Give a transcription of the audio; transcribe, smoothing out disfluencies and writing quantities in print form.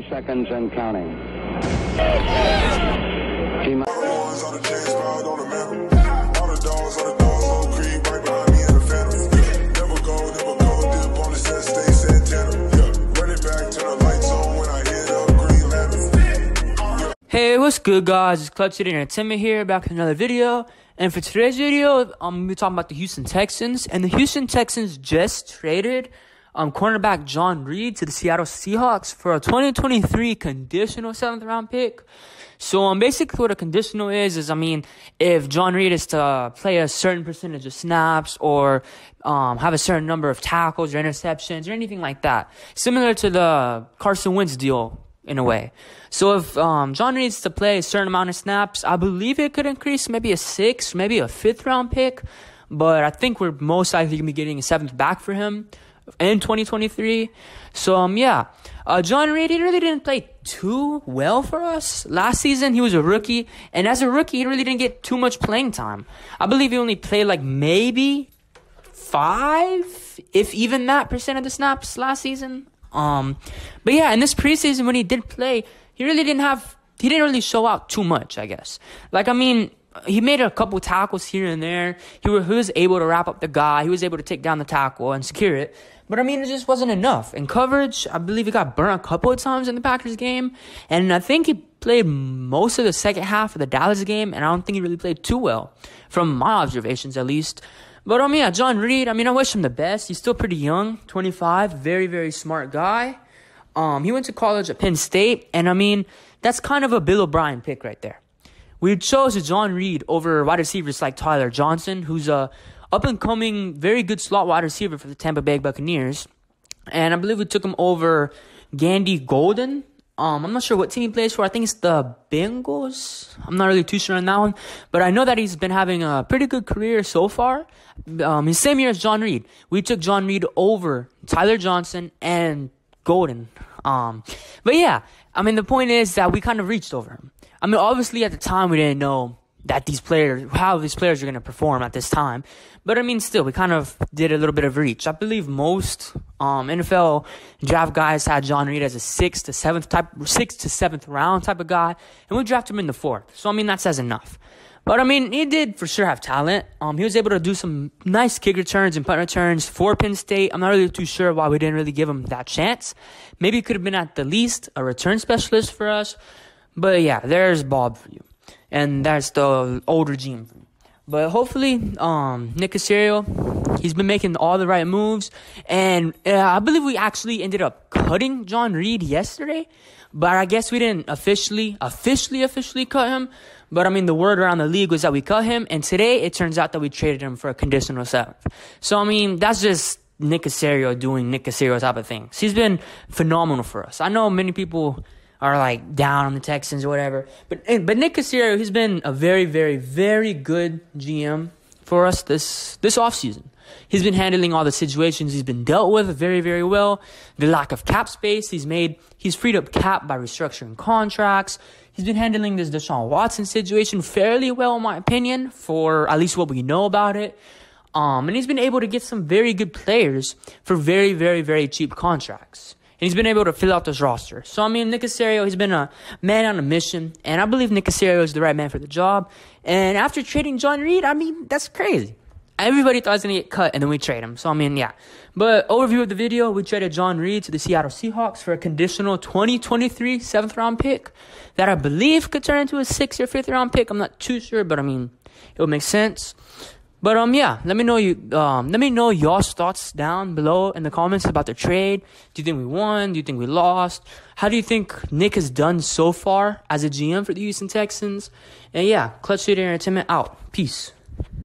20 seconds and counting. Hey, what's good, guys? It's Clutch City Entertainment here, back with another video. And for today's video, we're talking about the Houston Texans. And the Houston Texans just traded cornerback John Reid to the Seattle Seahawks for a 2023 conditional 7th round pick. So basically what a conditional is if John Reid is to play a certain percentage of snaps or have a certain number of tackles or interceptions or anything like that. Similar to the Carson Wentz deal in a way. So if John needs to play a certain amount of snaps, I believe it could increase maybe a 6th, maybe a 5th round pick. But I think we're most likely going to be getting a 7th back for him in 2023. So, John Reid, he really didn't play too well for us. Last season, he was a rookie. And as a rookie, he really didn't get too much playing time. I believe he only played like maybe 5, if even that, % of the snaps last season. But yeah, in this preseason when he did play, he didn't really show out too much, I guess. He made a couple tackles here and there. He was able to wrap up the guy. He was able to take down the tackle and secure it. But it just wasn't enough. In coverage, I believe he got burnt a couple of times in the Packers game. And I think he played most of the second half of the Dallas game, and I don't think he really played too well, from my observations at least. But, John Reid, I wish him the best. He's still pretty young, 25, very, very smart guy. He went to college at Penn State, and, that's kind of a Bill O'Brien pick right there. We chose John Reid over wide receivers like Tyler Johnson, who's a up-and-coming, very good slot wide receiver for the Tampa Bay Buccaneers. And I believe we took him over Gandy Golden. I'm not sure what team he plays for. I think it's the Bengals. I'm not really too sure on that one. But I know that he's been having a pretty good career so far. His same year as John Reid. We took John Reid over Tyler Johnson and Golden. But yeah, the point is that we kind of reached over him. Obviously at the time we didn't know that how these players are going to perform at this time. But still, we kind of did a little bit of reach. I believe most NFL draft guys had John Reid as a 6th to 7th round type of guy, and we drafted him in the 4th. So that says enough. But he did for sure have talent. He was able to do some nice kick returns and punt returns for Penn State. I'm not really too sure why we didn't really give him that chance. Maybe he could have been at the least a return specialist for us. But yeah, there's Bob for you. And that's the older GM for me. But hopefully, Nick Caserio, he's been making all the right moves. And I believe we actually ended up cutting John Reid yesterday. But I guess we didn't officially cut him. But the word around the league was that we cut him. And today, it turns out that we traded him for a conditional 7th. So, that's just Nick Caserio doing Nick Caserio type of things. He's been phenomenal for us. I know many people are down on the Texans or whatever. But Nick Caserio, he's been a very, very, very good GM for us this offseason. He's been handling all the situations he's been dealt with very, very well. The lack of cap space, he's freed up cap by restructuring contracts. He's been handling this Deshaun Watson situation fairly well, in my opinion, for at least what we know about it. And he's been able to get some very good players for very, very, very cheap contracts. And he's been able to fill out this roster. So, Nick Caserio, he's been a man on a mission. And I believe Nick Caserio is the right man for the job. And after trading John Reid, that's crazy. Everybody thought he was going to get cut, and then we trade him. So, yeah. But overview of the video, we traded John Reid to the Seattle Seahawks for a conditional 2023 7th round pick that I believe could turn into a 6th or 5th round pick. I'm not too sure, but, it would make sense. But let me know y'all's thoughts down below in the comments about the trade. Do you think we won? Do you think we lost? How do you think Nick has done so far as a GM for the Houston Texans? And yeah, Clutch City Entertainment out. Peace.